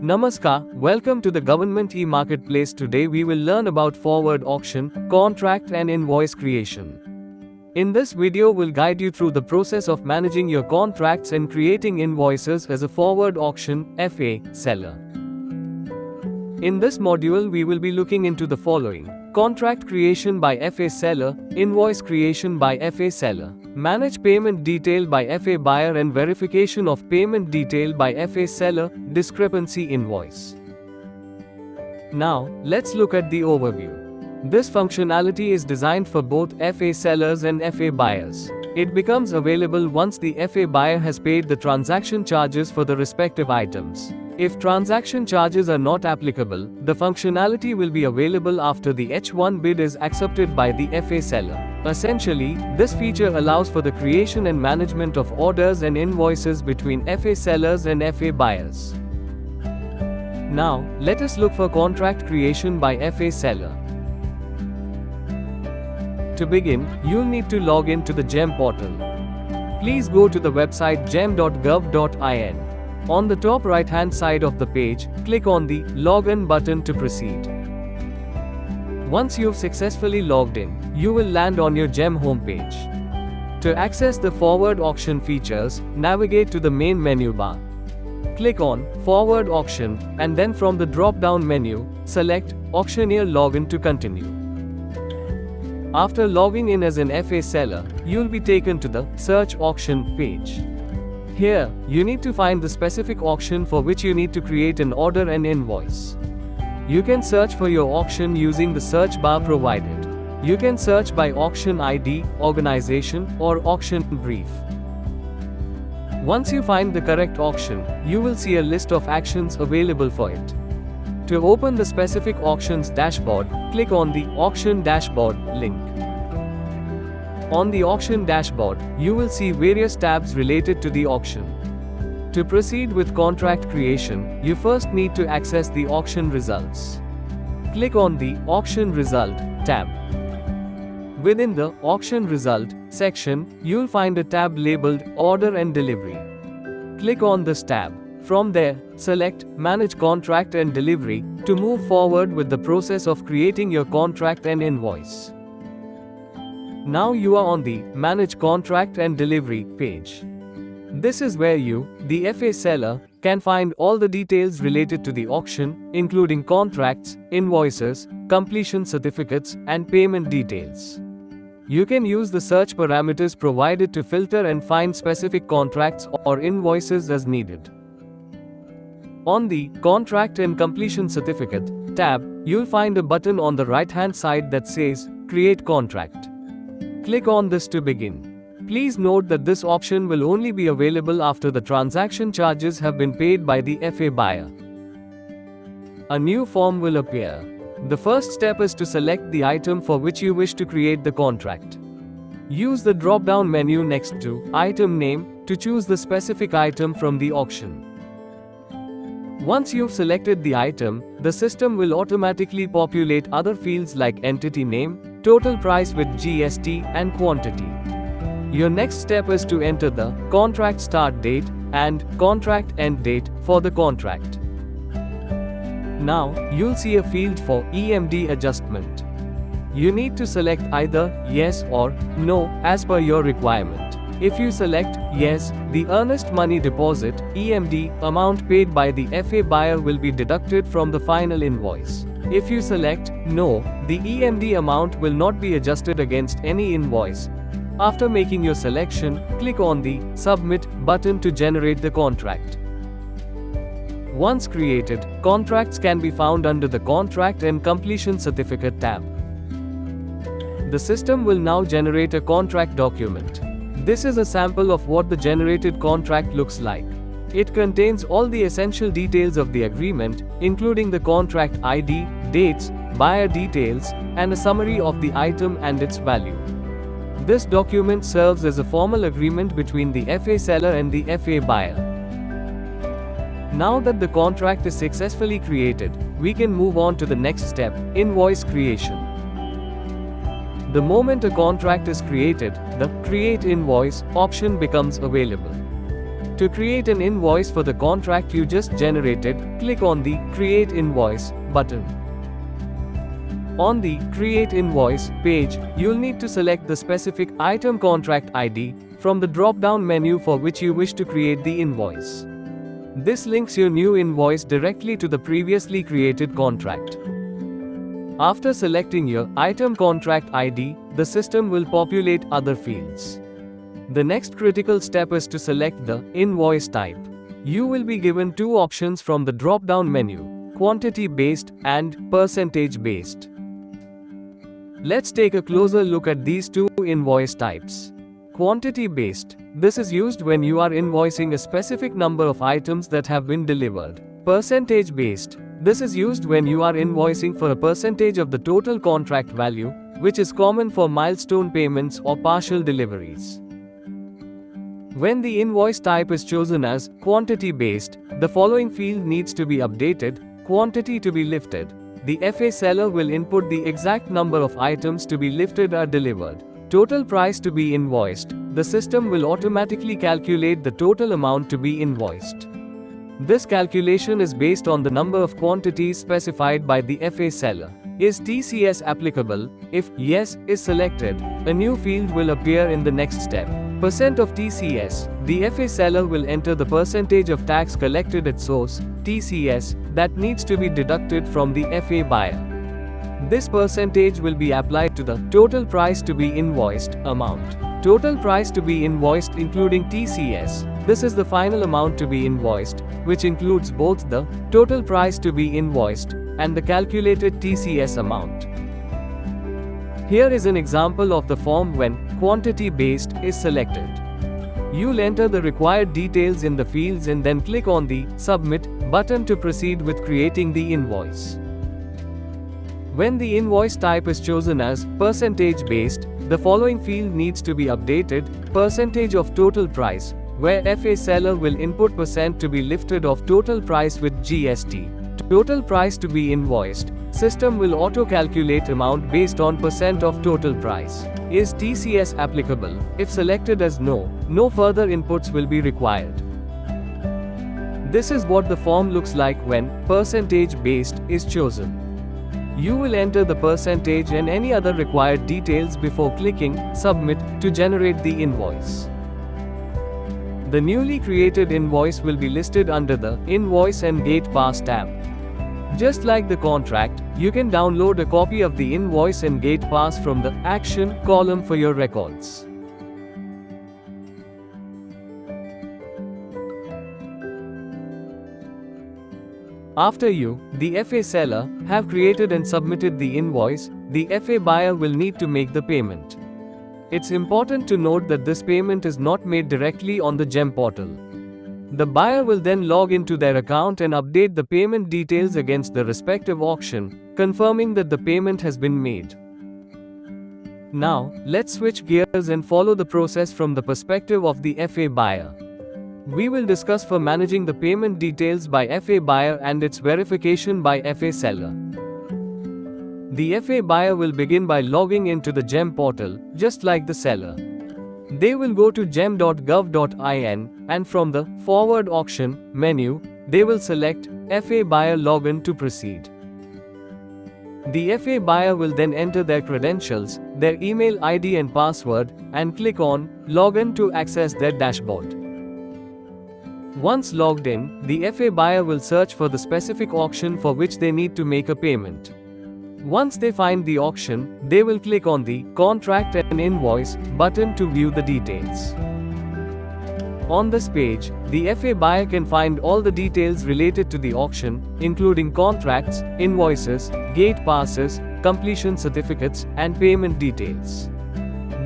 Namaskar, welcome to the Government e-Marketplace. Today we will learn about forward auction, contract and invoice creation. In this video we'll guide you through the process of managing your contracts and creating invoices as a forward auction FA seller. In this module we will be looking into the following: contract creation by FA seller, invoice creation by FA seller, manage payment detail by FA buyer and verification of payment detail by FA seller, discrepancy invoice. Now, let's look at the overview. This functionality is designed for both FA sellers and FA buyers. It becomes available once the FA buyer has paid the transaction charges for the respective items. If transaction charges are not applicable, the functionality will be available after the H1 bid is accepted by the FA seller. Essentially, this feature allows for the creation and management of orders and invoices between FA sellers and FA buyers. Now, let us look for contract creation by FA seller. To begin, you'll need to log in to the GeM portal. Please go to the website gem.gov.in. On the top right-hand side of the page, click on the Login button to proceed. Once you've successfully logged in, you will land on your GeM homepage. To access the forward auction features, navigate to the main menu bar. Click on Forward Auction, and then from the drop-down menu, select Auctioneer Login to continue. After logging in as an FA seller, you'll be taken to the Search Auction page. Here, you need to find the specific auction for which you need to create an order and invoice. You can search for your auction using the search bar provided. You can search by auction ID, organization, or auction brief. Once you find the correct auction, you will see a list of actions available for it. To open the specific auctions dashboard, click on the Auction Dashboard link. On the auction dashboard, you will see various tabs related to the auction. To proceed with contract creation, you first need to access the auction results. Click on the Auction Result tab. Within the Auction Result section, you'll find a tab labeled Order and Delivery. Click on this tab. From there, select Manage Contract and Delivery to move forward with the process of creating your contract and invoice. Now you are on the Manage Contract and Delivery page. This is where you, the FA seller, can find all the details related to the auction, including contracts, invoices, completion certificates, and payment details. You can use the search parameters provided to filter and find specific contracts or invoices as needed. On the Contract and Completion Certificate tab, you'll find a button on the right-hand side that says Create Contract. Click on this to begin. Please note that this option will only be available after the transaction charges have been paid by the FA buyer. A new form will appear. The first step is to select the item for which you wish to create the contract. Use the drop-down menu next to Item Name to choose the specific item from the auction. Once you've selected the item, the system will automatically populate other fields like entity name, total price with GST, and quantity. Your next step is to enter the contract start date and contract end date for the contract. Now, you'll see a field for EMD adjustment. You need to select either yes or no as per your requirement. If you select yes, the earnest money deposit (EMD) amount paid by the FA buyer will be deducted from the final invoice. If you select no, the EMD amount will not be adjusted against any invoice. After making your selection, click on the Submit button to generate the contract. Once created, contracts can be found under the Contract and Completion Certificate tab. The system will now generate a contract document. This is a sample of what the generated contract looks like. It contains all the essential details of the agreement, including the contract ID, dates, buyer details, and a summary of the item and its value. This document serves as a formal agreement between the FA seller and the FA buyer. Now that the contract is successfully created, we can move on to the next step, invoice creation. The moment a contract is created, the Create Invoice option becomes available. To create an invoice for the contract you just generated, click on the Create Invoice button. On the Create Invoice page, you'll need to select the specific item contract ID from the drop-down menu for which you wish to create the invoice. This links your new invoice directly to the previously created contract. After selecting your item contract ID, the system will populate other fields. The next critical step is to select the invoice type. You will be given two options from the drop-down menu: quantity-based and percentage-based. Let's take a closer look at these two invoice types. Quantity-based. This is used when you are invoicing a specific number of items that have been delivered. Percentage-based. This is used when you are invoicing for a percentage of the total contract value, which is common for milestone payments or partial deliveries. When the invoice type is chosen as quantity-based, the following field needs to be updated: quantity to be lifted. The FA seller will input the exact number of items to be lifted or delivered. Total price to be invoiced. The system will automatically calculate the total amount to be invoiced. This calculation is based on the number of quantities specified by the FA seller. Is TCS applicable? If yes is selected, a new field will appear in the next step. Percent of TCS. The FA seller will enter the percentage of tax collected at source, TCS, that needs to be deducted from the FA buyer. This percentage will be applied to the total price to be invoiced amount. Total price to be invoiced including TCS. This is the final amount to be invoiced, which includes both the total price to be invoiced and the calculated TCS amount. Here is an example of the form when quantity-based is selected. You'll enter the required details in the fields and then click on the Submit button to proceed with creating the invoice. When the invoice type is chosen as percentage-based, the following field needs to be updated: percentage of total price, where FA seller will input percent to be lifted of total price with GST. Total price to be invoiced. System will auto-calculate amount based on percent of total price. Is TCS applicable? If selected as no, no further inputs will be required. This is what the form looks like when percentage-based is chosen. You will enter the percentage and any other required details before clicking Submit to generate the invoice. The newly created invoice will be listed under the Invoice and Gate Pass tab. Just like the contract, you can download a copy of the Invoice and Gate Pass from the Action column for your records. After you, the FA seller, have created and submitted the invoice, the FA buyer will need to make the payment. It's important to note that this payment is not made directly on the GeM portal. The buyer will then log into their account and update the payment details against the respective auction, confirming that the payment has been made. Now, let's switch gears and follow the process from the perspective of the FA buyer. We will discuss for managing the payment details by FA buyer and its verification by FA seller. The FA buyer will begin by logging into the GeM portal, just like the seller. They will go to gem.gov.in, and from the Forward Auction menu, they will select FA Buyer Login to proceed. The FA buyer will then enter their credentials, their email ID and password, and click on Login to access their dashboard. Once logged in, the FA buyer will search for the specific auction for which they need to make a payment. Once they find the auction, they will click on the Contract and Invoice button to view the details. On this page, the FA buyer can find all the details related to the auction, including contracts, invoices, gate passes, completion certificates, and payment details.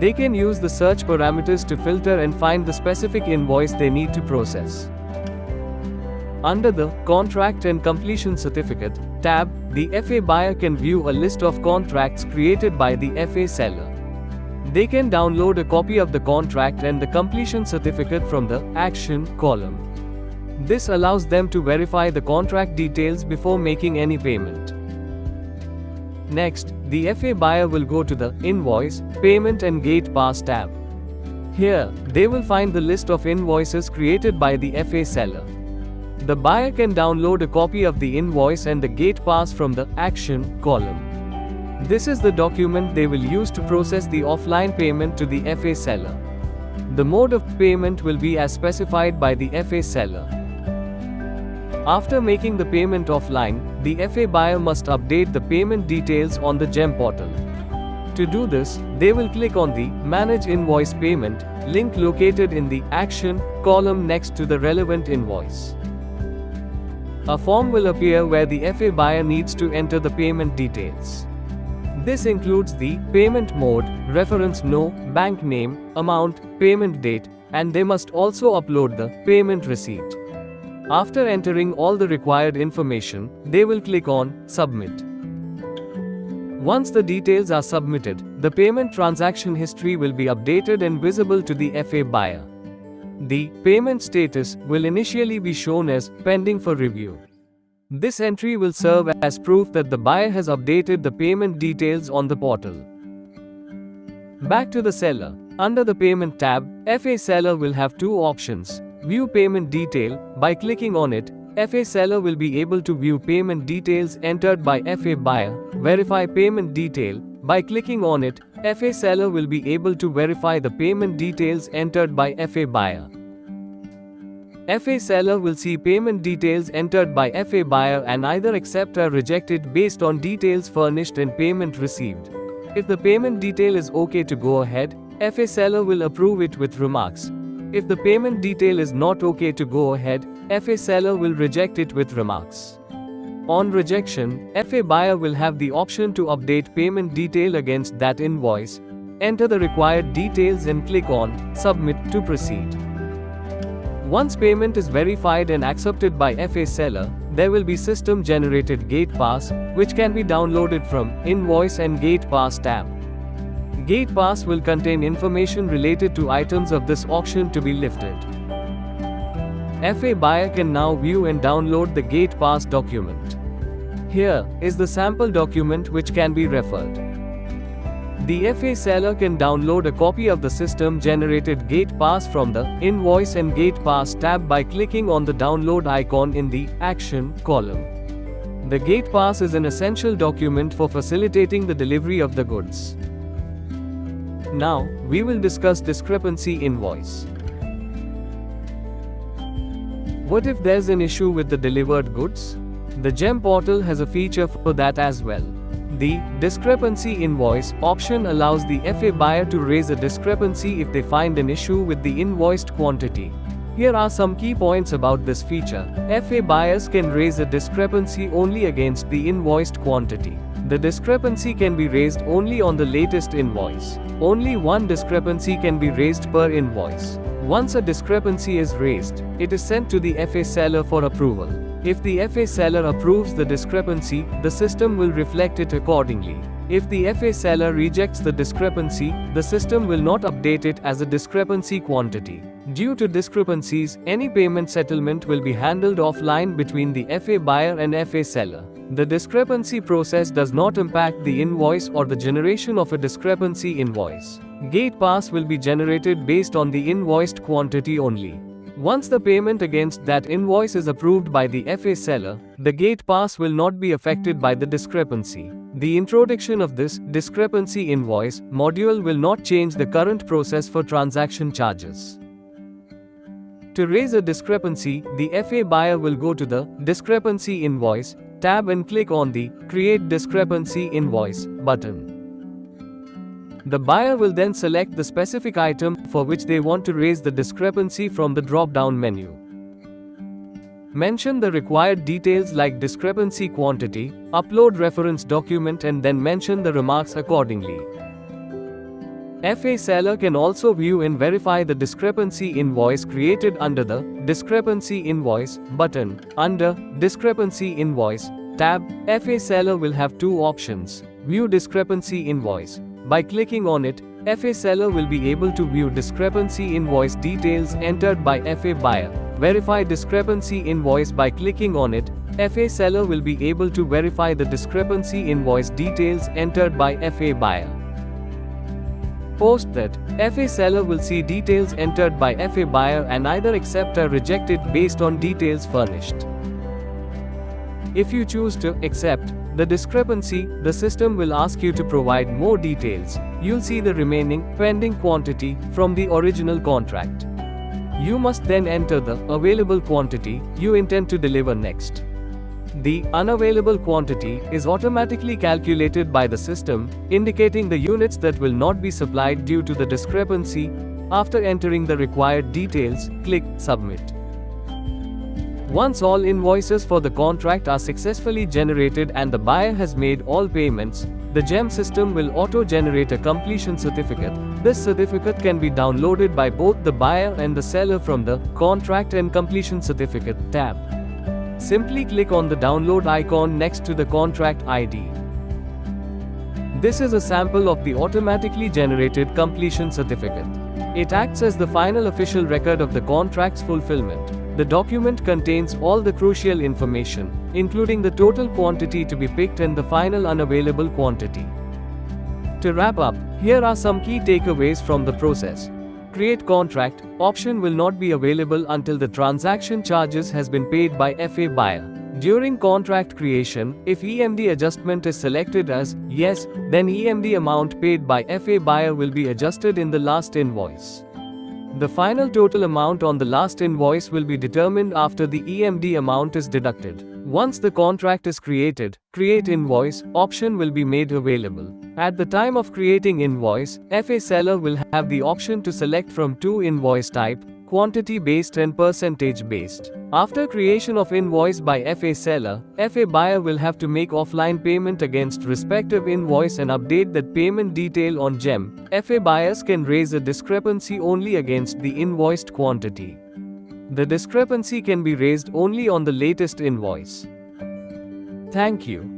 They can use the search parameters to filter and find the specific invoice they need to process. Under the Contract and Completion Certificate tab, the FA buyer can view a list of contracts created by the FA seller. They can download a copy of the contract and the completion certificate from the Action column. This allows them to verify the contract details before making any payment. Next, the FA buyer will go to the Invoice, Payment and Gate Pass tab. Here, they will find the list of invoices created by the FA seller. The buyer can download a copy of the invoice and the gate pass from the Action column. This is the document they will use to process the offline payment to the FA seller. The mode of payment will be as specified by the FA seller. After making the payment offline, the FA buyer must update the payment details on the GeM portal. To do this, they will click on the Manage Invoice Payment link located in the Action column next to the relevant invoice. A form will appear where the FA buyer needs to enter the payment details. This includes the payment mode, reference no, bank name, amount, payment date, and they must also upload the payment receipt. After entering all the required information, they will click on Submit. Once the details are submitted, the payment transaction history will be updated and visible to the FA buyer. The payment status will initially be shown as pending for review. This entry will serve as proof that the buyer has updated the payment details on the portal. Back to the seller. Under the Payment tab, FA seller will have two options. View payment detail. By clicking on it, FA seller will be able to view payment details entered by FA buyer. Verify payment detail. By clicking on it, FA seller will be able to verify the payment details entered by FA buyer. FA seller will see payment details entered by FA buyer and either accept or reject it based on details furnished and payment received. If the payment detail is okay to go ahead, FA seller will approve it with remarks. If the payment detail is not okay to go ahead, FA seller will reject it with remarks. On rejection, FA buyer will have the option to update payment detail against that invoice, enter the required details and click on Submit to proceed. Once payment is verified and accepted by FA seller, there will be system-generated gate pass, which can be downloaded from Invoice and Gate Pass tab. Gate pass will contain information related to items of this auction to be lifted. FA buyer can now view and download the gate pass document. Here is the sample document which can be referred. The FA seller can download a copy of the system-generated gate pass from the Invoice and Gate Pass tab by clicking on the download icon in the Action column. The gate pass is an essential document for facilitating the delivery of the goods. Now, we will discuss discrepancy invoice. What if there's an issue with the delivered goods? The GeM portal has a feature for that as well. The discrepancy invoice option allows the FA buyer to raise a discrepancy if they find an issue with the invoiced quantity. Here are some key points about this feature. FA buyers can raise a discrepancy only against the invoiced quantity. The discrepancy can be raised only on the latest invoice. Only one discrepancy can be raised per invoice. Once a discrepancy is raised, it is sent to the FA seller for approval. If the FA seller approves the discrepancy, the system will reflect it accordingly. If the FA seller rejects the discrepancy, the system will not update it as a discrepancy quantity. Due to discrepancies, any payment settlement will be handled offline between the FA buyer and FA seller. The discrepancy process does not impact the invoice or the generation of a discrepancy invoice. Gate pass will be generated based on the invoiced quantity only. Once the payment against that invoice is approved by the FA seller, the gate pass will not be affected by the discrepancy. The introduction of this discrepancy invoice module will not change the current process for transaction charges. To raise a discrepancy, the FA buyer will go to the Discrepancy Invoice tab and click on the Create Discrepancy Invoice button. The buyer will then select the specific item for which they want to raise the discrepancy from the drop-down menu. Mention the required details like discrepancy quantity, upload reference document and then mention the remarks accordingly. FA seller can also view and verify the discrepancy invoice created under the Discrepancy Invoice button. Under Discrepancy Invoice tab, FA seller will have two options. View discrepancy invoice. By clicking on it, FA seller will be able to view discrepancy invoice details entered by FA buyer. Verify discrepancy invoice. By clicking on it, FA seller will be able to verify the discrepancy invoice details entered by FA buyer. Post that, FA seller will see details entered by FA buyer and either accept or reject it based on details furnished. If you choose to accept the discrepancy, the system will ask you to provide more details. You'll see the remaining pending quantity from the original contract. You must then enter the available quantity you intend to deliver next. The unavailable quantity is automatically calculated by the system, indicating the units that will not be supplied due to the discrepancy. After entering the required details, click Submit. Once all invoices for the contract are successfully generated and the buyer has made all payments, the GeM system will auto-generate a completion certificate. This certificate can be downloaded by both the buyer and the seller from the Contract and Completion Certificate tab. Simply click on the download icon next to the contract ID. This is a sample of the automatically generated completion certificate. It acts as the final official record of the contract's fulfillment. The document contains all the crucial information, including the total quantity to be picked and the final unavailable quantity. To wrap up, here are some key takeaways from the process. Create contract option will not be available until the transaction charges has been paid by FA buyer. During contract creation, if EMD adjustment is selected as yes, then EMD amount paid by FA buyer will be adjusted in the last invoice. The final total amount on the last invoice will be determined after the EMD amount is deducted. Once the contract is created, Create Invoice option will be made available. At the time of creating invoice, FA seller will have the option to select from two invoice type, quantity based and percentage based. After creation of invoice by FA seller, FA buyer will have to make offline payment against respective invoice and update that payment detail on GeM. FA buyers can raise a discrepancy only against the invoiced quantity. The discrepancy can be raised only on the latest invoice. Thank you.